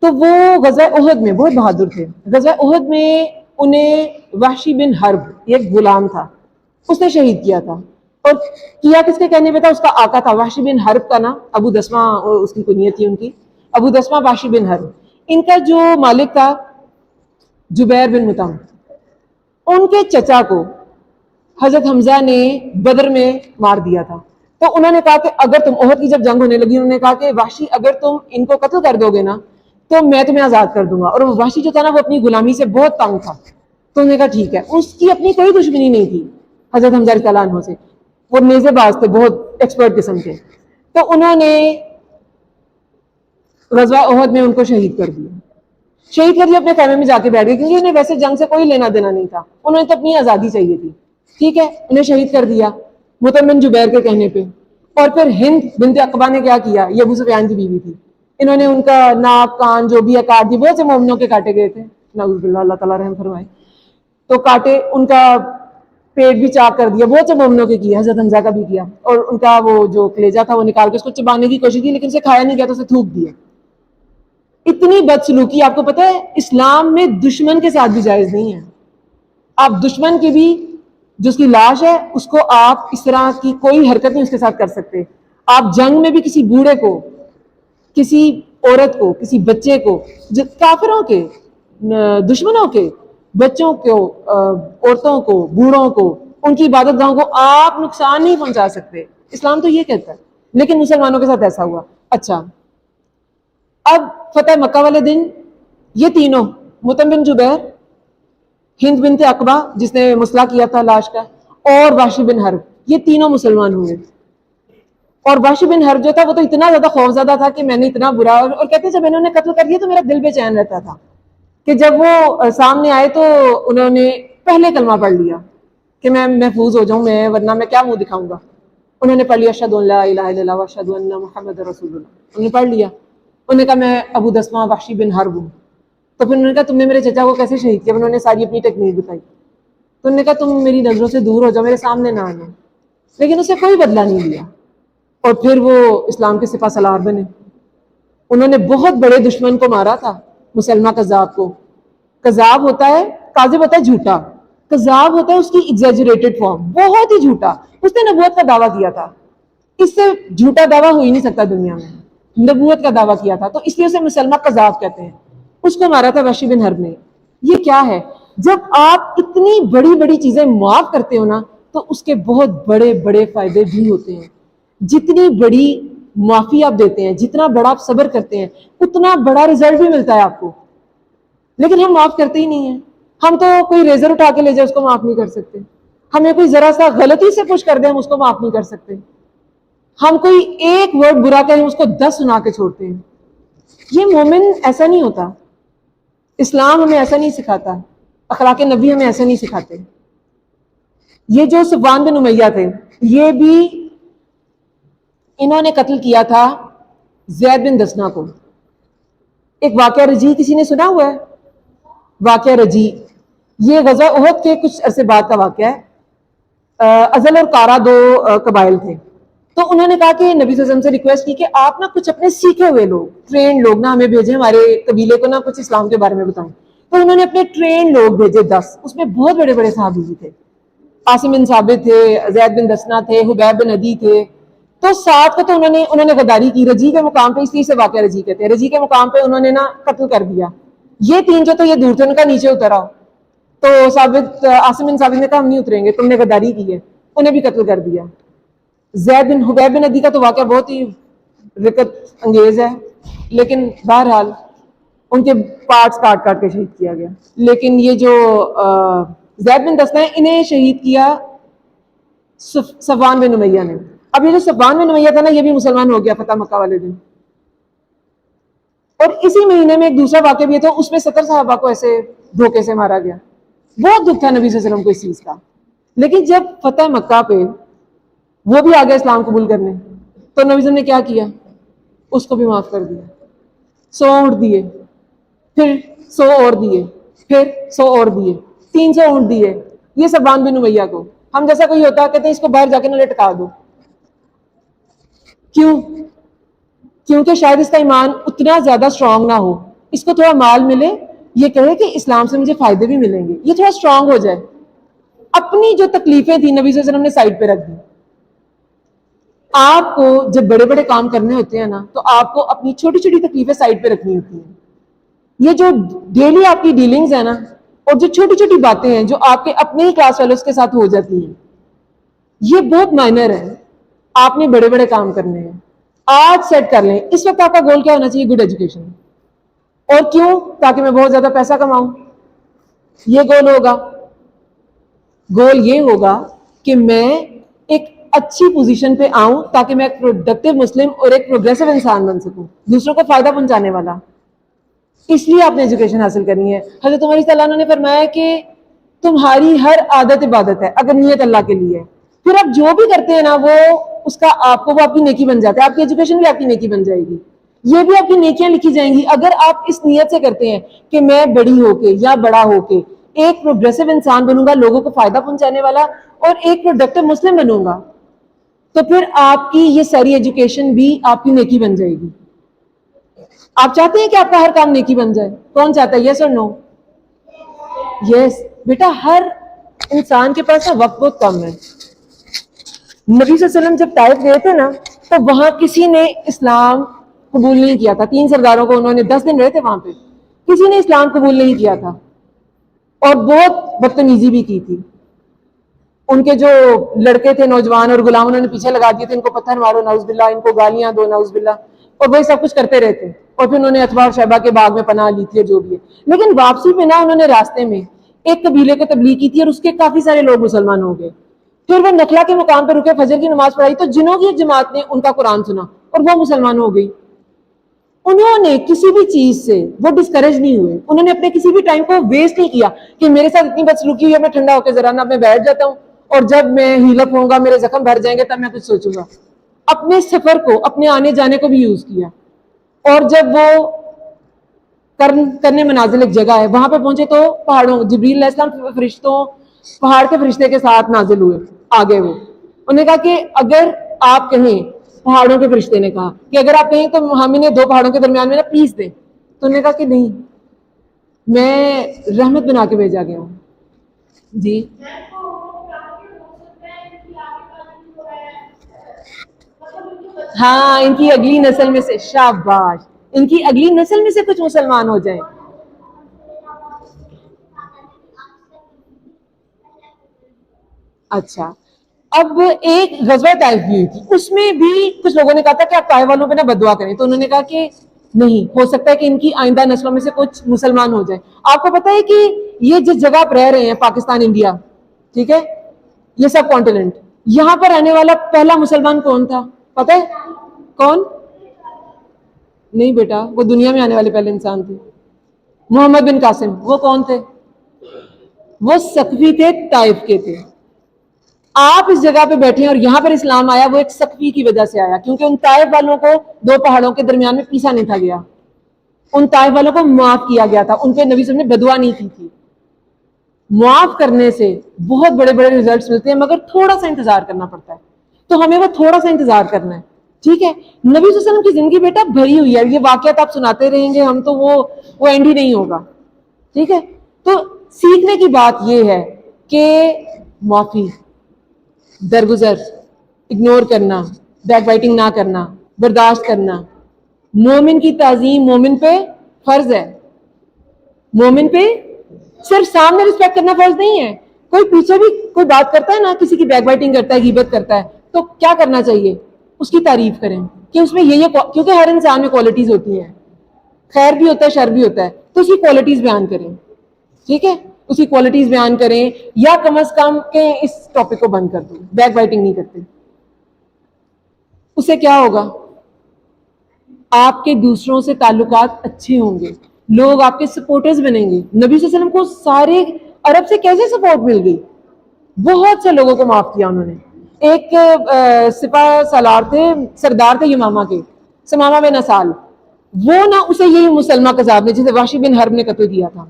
تو وہ غزوہ احد میں بہت بہادر تھے۔ غزوہ احد میں انہیں وحشی بن حرب، ایک غلام تھا، اس نے شہید کیا تھا۔ اور کیا کس کے کہنے پہ تھا؟ اس کا آقا تھا وحشی بن حرب کا نام ابو دسمہ، اس کی کنیت تھی ان کی، ابو دسمہ وحشی بن حرب۔ ان کا جو مالک تھا جبیر بن مطعم، ان کے چچا کو حضرت حمزہ نے بدر میں مار دیا تھا۔ تو انہوں نے کہا کہ اگر تم، احد کی جب جنگ ہونے لگی، انہوں نے کہا کہ وحشی اگر تم ان کو قتل کر دو گے نا تو میں تمہیں آزاد کر دوں گا۔ اور وحشی جو تھا نا وہ اپنی غلامی سے بہت تنگ تھا، تو انہوں نے کہا ٹھیک ہے۔ اس کی اپنی کوئی دشمنی نہیں تھی حضرت حمزہ رضی اللہ عنہ سے، وہ نیزے باز تھے، بہت ایکسپرٹ قسم کے۔ تو انہوں نے غزوہ احد میں ان کو شہید کر دیا، شہید کر دیا، اپنے خیمے میں جا کے بیٹھ گئے، کیونکہ انہیں ویسے جنگ سے کوئی لینا دینا نہیں تھا، انہوں نے تو اپنی آزادی چاہیے تھی۔ ٹھیک ہے، انہیں شہید کر دیا مطعم بن جبیر کے کہنے پہ۔ اور پھر ہند بنت عقبہ نے کیا کیا؟ یہ ابو سفیان کی بیوی تھی، انہوں نے ان کا ناک کان جو بھی ہے کاٹ دی، بہت سے مومنوں کے کاٹے گئے تھے، نعوذ باللہ، اللہ تعالیٰ رحم فرمائے، تو کاٹے، ان کا پیٹ بھی چاک کر دیا، بہت سے مومنوں کے کیا، حضرت حمزہ کا بھی کیا، اور ان کا وہ جو کلیجہ تھا وہ نکال کے اس کو چبانے کی کوشش کی لیکن اسے کھایا نہیں گیا تو اسے تھوک دیا۔ اتنی بدسلوکی، آپ کو پتہ ہے اسلام میں دشمن کے ساتھ بھی جائز نہیں ہے۔ آپ دشمن کی بھی، جو اس کی لاش ہے، اس کو آپ اس طرح کی کوئی حرکت نہیں اس کے ساتھ کر سکتے۔ آپ جنگ میں بھی کسی بوڑھے کو، کسی عورت کو، کسی بچے کو، کافروں کے، دشمنوں کے بچوں کو، عورتوں کو، بوڑھوں کو، ان کی عبادت گاہوں کو آپ نقصان نہیں پہنچا سکتے، اسلام تو یہ کہتا ہے۔ لیکن مسلمانوں کے ساتھ ایسا ہوا۔ اچھا، اب فتح مکہ والے دن یہ تینوں، مطعم بن جبیر، ہند بنت عقبہ جس نے مسئلہ کیا تھا لاش کا، اور وحشی بن حرب، یہ تینوں مسلمان ہوئے۔ اور وحشی بن حرب جو تھا وہ تو اتنا زیادہ خوفزدہ تھا کہ میں نے اتنا برا، اور کہتے ہیں جب انہوں نے قتل کر دیا تو میرا دل بے چین رہتا تھا کہ جب وہ سامنے آئے تو انہوں نے پہلے کلمہ پڑھ لیا کہ میں محفوظ ہو جاؤں، میں ورنہ میں کیا منہ دکھاؤں گا. انہوں نے پڑھ لیا اشہد ان لا الہ الا اللہ واشہد ان محمد رسول اللہ. انہوں نے پڑھ لیا. انہوں نے کہا میں ابو دسمہ وحشی بن حرب ہوں. تو پھر انہوں نے کہا تم نے میرے چچا کو کیسے شہید کیا؟ انہوں نے ساری اپنی ٹیکنیک بتائی. تو انہوں نے کہا تم میری نظروں سے دور ہو جاؤ، میرے سامنے نہ آنا. لیکن اسے کوئی بدلہ نہیں لیا اور پھر وہ اسلام کے سپہ سالار بنے. انہوں نے بہت بڑے دشمن کو مارا تھا، مسلمہ کذاب کو. کذاب ہوتا ہے، کاذب ہوتا ہے جھوٹا، کذاب ہوتا ہے اس کی ایگزیجریٹڈ فارم، بہت ہی جھوٹا. اس نے نبوت کا دعویٰ کیا تھا، اس سے جھوٹا دعویٰ ہو ہی نہیں سکتا دنیا میں. نبوت کا دعویٰ کیا تھا تو اس لیے اسے مسلمہ کذاب کہتے ہیں. اس کو مارا تھا وحشی بن حرب نے. یہ کیا ہے؟ جب آپ اتنی بڑی بڑی چیزیں معاف کرتے ہو نا تو اس کے بہت بڑے بڑے فائدے بھی ہوتے ہیں. جتنی بڑی معافی آپ دیتے ہیں، جتنا بڑا آپ صبر کرتے ہیں، اتنا بڑا رزلٹ بھی ملتا ہے آپ کو. لیکن ہم معاف کرتے ہی نہیں ہیں. ہم تو کوئی ریزر اٹھا کے لے جائے اس کو معاف نہیں کر سکتے. ہمیں کوئی ذرا سا غلطی سے پش کر دیں ہم اس کو معاف نہیں کر سکتے. ہم کوئی ایک ورڈ برا کہیں اس کو 10 سنا کے چھوڑتے ہیں. یہ مومن ایسا نہیں ہوتا. اسلام ہمیں ایسا نہیں سکھاتا، اخلاق نبی ہمیں ایسا نہیں سکھاتے. یہ جو صفوان بن امیہ تھے، یہ بھی انہوں نے قتل کیا تھا زید بن دسنہ کو. ایک واقعہ رجی کسی نے سنا ہوا ہے؟ واقعہ رجی یہ غزوہ احد کے کچھ عرصے بعد کا واقعہ ہے. ازل اور کارا 2 قبائل تھے. تو انہوں نے کہا کہ نبی صلی اللہ علیہ وسلم سے ریکویسٹ کی کہ آپ نا کچھ اپنے سیکھے ہوئے لوگ، ٹرینڈ لوگ نا ہمیں بھیجیں، ہمارے قبیلے کو نا کچھ اسلام کے بارے میں بتائیں. تو انہوں نے اپنے ٹرینڈ لوگ بھیجے 10. اس میں بہت بڑے بڑے صحابی بھی تھے. عاصم بن ثابت تھے، زید بن دسنہ تھے، حبیب بن عدی تھے. تو 7 کو تو انہوں نے غداری کی رجی کے مقام پہ، اس لیے سے واقعہ رجی کہتے ہیں. رجی کے مقام پہ انہوں نے نا قتل کر دیا. یہ 3 جو تو یہ دور تھے، ان کا نیچے اتر آؤ. تو عاصم بن ثابت نے کہا ہم نہیں اتریں گے، تم نے غداری کی ہے. انہیں بھی قتل کر دیا. حبیب بن عدی کا تو واقعہ بہت ہی رکت انگیز ہے، لیکن بہرحال ان کے پارٹس کاٹ کاٹ کے شہید کیا گیا. لیکن یہ جو زید بن دسنہ ہے، انہیں شہید کیا صفوان بن امیہ نے. اب یہ جو صفوان بن امیہ تھا نا، یہ بھی مسلمان ہو گیا فتح مکہ والے دن. اور اسی مہینے میں ایک دوسرا واقعہ بھی تھا، اس میں 70 صحابہ کو ایسے دھوکے سے مارا گیا. بہت دکھ تھا نبی صلی اللہ علیہ وسلم کو اس چیز کا. لیکن جب فتح مکہ پہ وہ بھی آگے اسلام قبول کرنے، تو نبی صلی اللہ علیہ وسلم نے کیا کیا؟ اس کو بھی معاف کر دیا. 100 اونٹ دیے، پھر 100 اور دیے، پھر 100 اور دیے، 300 اونٹ دیے. یہ صفوان بن امیہ کو. ہم جیسا کوئی ہوتا کہتے ہیں اس کو باہر جا کے نہ لٹکا دو. کیوں؟ کیونکہ شاید اس کا ایمان اتنا زیادہ اسٹرانگ نہ ہو، اس کو تھوڑا مال ملے، یہ کہے کہ اسلام سے مجھے فائدے بھی ملیں گے، یہ تھوڑا اسٹرانگ ہو جائے. اپنی جو تکلیفیں تھیں نبی صلی اللہ علیہ وسلم نے سائڈ پہ رکھ دی. آپ کو جب بڑے بڑے کام کرنے ہوتے ہیں نا، تو آپ کو اپنی چھوٹی چھوٹی تکلیفیں سائڈ پہ رکھنی ہوتی ہیں. یہ جو ڈیلی آپ کی ڈیلنگز ہیں نا، اور جو چھوٹی چھوٹی باتیں ہیں جو آپ کے اپنے ہی کلاس فیلوز کے ساتھ ہو جاتی ہیں، یہ بہت مائنر ہے. آپ نے بڑے بڑے کام کرنے ہیں، آج سیٹ کر لیں. اس وقت آپ کا گول کیا ہونا چاہیے؟ Good education. اور کیوں؟ تاکہ میں بہت زیادہ پیسہ کماؤں. یہ گول ہوگا. گول یہ ہوگا کہ میں ایک اچھی پوزیشن پہ آؤں تاکہ میں ایک پروڈکٹیو مسلم اور ایک پروگریسو انسان بن سکوں، دوسروں کو فائدہ پہنچانے والا. اس لیے آپ نے ایجوکیشن حاصل کرنی ہے. حضرت عمر رضی اللہ عنہ نے فرمایا کہ تمہاری ہر عادت عبادت ہے اگر نیت اللہ کے لیے. پھر آپ جو بھی کرتے ہیں نا، وہ اس کا آپ کو وہ آپ کی نیکی بن جاتا ہے. آپ کی ایجوکیشن بھی آپ کی نیکی بن جائے گی. یہ بھی آپ کی نیکیاں لکھی جائیں گی اگر آپ اس نیت سے کرتے ہیں کہ میں بڑی ہو کے یا بڑا ہو کے ایک پروگریسو انسان بنوں گا، لوگوں کو فائدہ پہنچانے والا، اور ایک پروڈکٹیو مسلم بنوں گا. تو پھر آپ کی یہ ساری ایجوکیشن بھی آپ کی نیکی بن جائے گی. آپ چاہتے ہیں کہ آپ کا ہر کام نیکی بن جائے؟ کون چاہتا ہے؟ یس اور نو؟ یس بیٹا. ہر انسان کے پاس وقت بہت کم ہے. نبی صلی اللہ علیہ وسلم جب طائف گئے تھے نا، تو وہاں کسی نے اسلام قبول نہیں کیا تھا. 3 سرداروں کو انہوں نے 10 دن رہے تھے وہاں پہ، کسی نے اسلام قبول نہیں کیا تھا اور بہت بدتمیزی بھی کی تھی. ان کے جو لڑکے تھے نوجوان اور غلام، انہوں نے پیچھے لگا دیے تھے، ان کو پتھر مارو نعوذ باللہ، ان کو گالیاں دو نعوذ باللہ، اور وہی سب کچھ کرتے رہتے. اور پھر انہوں نے اتباع اور شیبہ کے باغ میں پناہ لی تھی جو بھی ہے. لیکن واپسی پہ نا انہوں نے راستے میں ایک قبیلے کو تبلیغ کی تھی اور اس کے کافی سارے لوگ مسلمان ہو گئے. پھر وہ نخلا کے مقام پہ رکے، فجر کی نماز پڑھائی، تو جنوں کی جماعت نے ان کا قرآن سنا اور وہ مسلمان ہو گئی. انہوں نے کسی بھی چیز سے وہ ڈسکریج نہیں ہوئے, انہوں نے اپنے کسی بھی ٹائم کو ویسٹ نہیں کیا کہ میرے ساتھ اتنی بدسلوکی ہوئی ہے, میں ٹھنڈا ہو کے ذرا نا میں بیٹھ جاتا ہوں اور جب میں ہیلپ ہوں گا میرے زخم بھر جائیں گے تب میں کچھ سوچوں گا. اپنے سفر کو, اپنے آنے جانے کو بھی یوز کیا, اور جب وہ کرنے منازل ایک جگہ ہے وہاں پہ پہنچے تو پہاڑوں, جبریل علیہ السلام فرشتوں, پہاڑ کے فرشتے کے ساتھ نازل ہوئے آگے. وہ انہوں نے کہا کہ اگر آپ کہیں, پہاڑوں کے فرشتے نے کہا کہ اگر آپ کہیں تو ہم انہیں دو پہاڑوں کے درمیان میں نا پیس دیں, تو انہوں نے کہا کہ نہیں, میں رحمت بنا کے بھیجا گیا ہوں. جی ہاں, ان کی اگلی نسل میں سے, شاباش, ان کی اگلی نسل میں سے کچھ مسلمان ہو جائیں. اچھا, اب ایک غزوہ طائف بھی ہوئی تھی, اس میں بھی کچھ لوگوں نے کہا تھا کہ آپ طائف والوں پہ نہ بددعا کریں, تو انہوں نے کہا کہ نہیں, ہو سکتا ہے کہ ان کی آئندہ نسلوں میں سے کچھ مسلمان ہو جائیں. آپ کو پتا ہے کہ یہ جس جگہ آپ رہ رہے ہیں, پاکستان, انڈیا, ٹھیک ہے, یہ سب کانٹیننٹ, یہاں پر آنے والا پہلا مسلمان کون تھا پتا ہے؟ کون؟ نہیں بیٹا, وہ دنیا میں آنے والے پہلے انسان تھے, محمد بن قاسم. وہ کون تھے؟ وہ سقفی تھے, طائف کے تھے. آپ اس جگہ پہ بیٹھے ہیں اور یہاں پر اسلام آیا, وہ ایک سقفی کی وجہ سے آیا, کیونکہ ان طائف والوں کو دو پہاڑوں کے درمیان میں پیسا نہیں تھا گیا, ان طائف والوں کو معاف کیا گیا تھا, ان پہ نبی صلی اللہ علیہ وسلم نے بدعا نہیں کی تھی. معاف کرنے سے بہت بڑے بڑے ریزلٹس ملتے ہیں, مگر تھوڑا سا انتظار کرنا پڑتا ہے, تو ہمیں وہ تھوڑا سا انتظار کرنا ہے. ٹھیک ہے, نبی صلی اللہ علیہ وسلم کی زندگی بیٹا بھری ہوئی ہے, یہ واقعات آپ سناتے رہیں گے ہم, تو وہ اینڈ ہی نہیں ہوگا. ٹھیک ہے, تو سیکھنے کی بات یہ ہے کہ معافی, درگزر, اگنور کرنا, بیک بائٹنگ نہ کرنا, برداشت کرنا. مومن کی تعظیم مومن پہ فرض ہے, مومن پہ صرف سامنے رسپیکٹ کرنا فرض نہیں ہے. کوئی پیچھے بھی کوئی بات کرتا ہے نا, کسی کی بیک بائٹنگ کرتا ہے, غیبت کرتا ہے, تو کیا کرنا چاہیے؟ اس کی تعریف کریں کہ اس میں یہ کیونکہ ہر انسان میں کوالٹیز ہوتی ہیں, خیر بھی ہوتا ہے, شر بھی ہوتا ہے, تو اس کی کوالٹیز بیان کریں. ٹھیک ہے, اس کی کوالٹیز بیان کریں, یا کم از کم کہ اس ٹاپک کو بند کر دیں, بیک بائٹنگ نہیں کرتے. اس سے کیا ہوگا؟ آپ کے دوسروں سے تعلقات اچھے ہوں گے, لوگ آپ کے سپورٹرز بنیں گے. نبی صلی اللہ علیہ وسلم کو سارے عرب سے کیسے سپورٹ مل گئی؟ بہت سے لوگوں کو معاف کیا انہوں نے. ایک سپاہ سالار تھے, سردار تھے یمامہ کے, سمامہ بن اسال, وہ نا اسے یہی مسلمہ کذاب نے, جسے وحشی بن حرب نے قتل کیا تھا,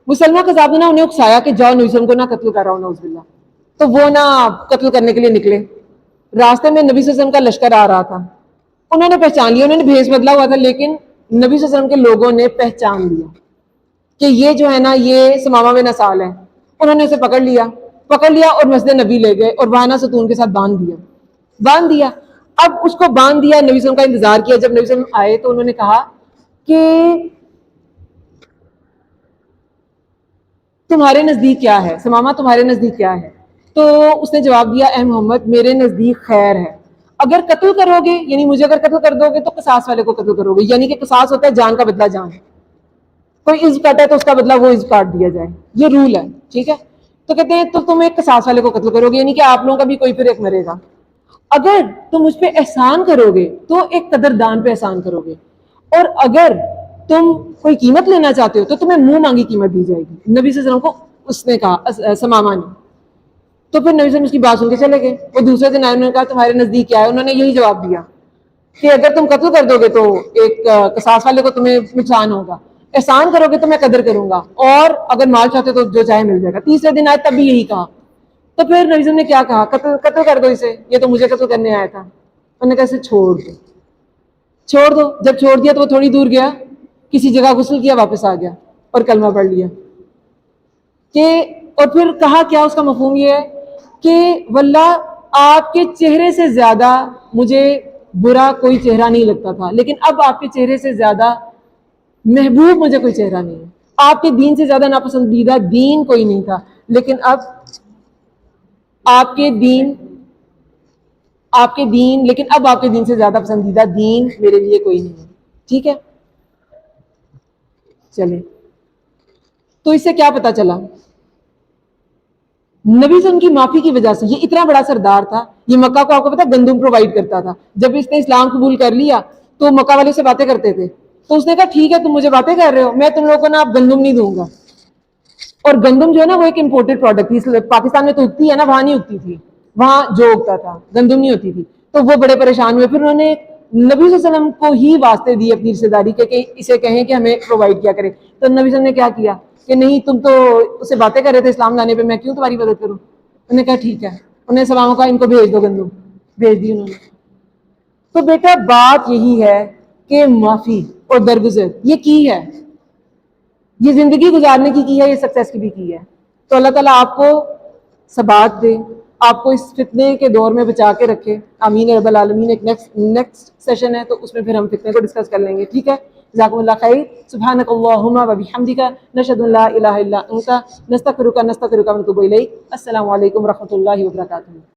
مسلمہ کذاب نے نا انہیں اکسایا کہ جاؤ نبی صلی اللہ علیہ وسلم کو نا قتل کر رہا ہوں, نعوذ باللہ. تو وہ نا قتل کرنے کے لیے نکلے, راستے میں نبی صلی اللہ علیہ وسلم کا لشکر آ رہا تھا, انہوں نے پہچان لیا, انہوں نے بھیس بدلا ہوا تھا, لیکن نبی صلی اللہ علیہ وسلم کے لوگوں نے پہچان لیا کہ یہ جو ہے نا یہ سمامہ بن اسال ہے. انہوں نے اسے پکڑ لیا اور مسجد نبی لے گئے, اور وہاں نا ستون کے ساتھ باندھ دیا. اب اس کو باندھ دیا, نبی صلی اللہ علیہ وسلم کا انتظار کیا. جب نبی صلی اللہ علیہ وسلم آئے تو انہوں نے کہا کہ تمہارے نزدیک کیا ہے سمامہ, تمہارے نزدیک کیا ہے؟ تو اس نے جواب دیا, اے محمد میرے نزدیک خیر ہے. اگر قتل کرو گے, یعنی مجھے اگر قتل کر دو گے تو قصاص والے کو قتل کرو گے, یعنی کہ قصاص ہوتا ہے جان کا بدلہ جان, کوئی عزت کاٹا ہے تو اس کا بدلہ وہ عزت کاٹ دیا جائے, یہ رول ہے. ٹھیک ہے, تو کہتے ہیں تو تم ایک قصاص والے کو قتل کرو گے, یعنی کہ آپ لوگوں کا بھی کوئی پھر ایک مرے گا. اگر تم اس پہ احسان کرو گے تو ایک قدردان پہ احسان کرو گے, اور اگر تم کوئی قیمت لینا چاہتے ہو تو تمہیں منہ مانگی قیمت دی جائے گی. نبی صلی اللہ علیہ وسلم کو اس نے کہا, سمامہ نے. تو پھر نبی صلی اللہ علیہ وسلم اس کی بات سن کے چلے گئے. وہ دوسرے دن آئے, انہوں نے کہا تمہارے نزدیک کیا ہے؟ انہوں نے یہی جواب دیا کہ اگر تم قتل کر دو گے تو ایک قصاص والے کو تمہیں نقصان ہوگا, احسان کرو گے تو میں قدر کروں گا, اور اگر مال چاہتے تو جو چاہے مل جائے گا. تیسرے دن آئے تب بھی یہی کہا. تو پھر نبی صلی اللہ علیہ وسلم نے کیا کہا, قتل کر دو اسے, یہ تو مجھے قتل کرنے آیا تھا. انہوں نے کہا اسے چھوڑ دو. جب چھوڑ دیا تو وہ تھوڑی دور گیا, کسی جگہ غسل کیا, واپس آ گیا اور کلمہ پڑھ لیا. کہ اور پھر کہا کیا, اس کا مفہوم یہ ہے کہ واللہ آپ کے چہرے سے زیادہ مجھے برا کوئی چہرہ نہیں لگتا تھا, لیکن اب آپ کے چہرے سے زیادہ محبوب مجھے کوئی چہرہ نہیں ہے. آپ کے دین سے زیادہ ناپسندیدہ دین کوئی نہیں تھا, لیکن اب آپ کے دین لیکن اب آپ کے دین سے زیادہ پسندیدہ دین میرے لیے کوئی نہیں ہے. ٹھیک ہے, چلیں. تو اس سے کیا پتا چلا؟ نبی صلی اللہ علیہ وسلم کی معافی کی وجہ سے, یہ اتنا بڑا سردار تھا, یہ مکہ کو آپ کو پتا گندم پرووائڈ کرتا تھا. جب اس نے اسلام قبول کر لیا تو مکہ والے سے باتیں کرتے تھے. تو اس نے کہا ٹھیک ہے تم مجھے باتیں کر رہے ہو, میں تم لوگوں کو نا اب گندم نہیں دوں گا. اور گندم جو ہے نا وہ ایک امپورٹڈ پروڈکٹ تھی, پاکستان میں تو اگتی ہے نا, وہاں نہیں اگتی تھی, وہاں جو اگتا تھا گندم نہیں ہوتی تھی. تو وہ بڑے پریشان ہوئے, پھر انہوں نے نبی صلی اللہ علیہ وسلم کو ہی واسطے دیے اپنی رشتے داری کے کہ اسے کہیں کہ ہمیں پرووائڈ کیا کرے. تو نبی صلی اللہ علیہ وسلم نے کیا کیا کہ نہیں تم تو اس سے باتیں کر رہے تھے اسلام لانے پہ, میں کیوں تمہاری مدد کروں. انہوں نے کہا ٹھیک ہے, انہوں نے سلام کہا ان کو بھیج دو گندم, بھیج دی انہوں نے. تو بیٹا بات یہی ہے کہ معافی اور درگزر یہ کی ہے, یہ زندگی گزارنے کی ہے, یہ سکسیس کی بھی کی ہے. تو اللہ تعالیٰ آپ کو ثبات دے, آپ کو اس فتنے کے دور میں بچا کے رکھے, آمین رب العالمین. ایک نیکسٹ سیشن ہے تو اس میں پھر ہم فتنے کو ڈسکس کر لیں گے, ٹھیک ہے. جزاکم اللہ خیر. سبحانک اللہم و بحمدک نشہد ان لا الہ الا انت نستغفرک ونتوب الیک. السلام علیکم ورحمۃ اللہ وبرکاتہ.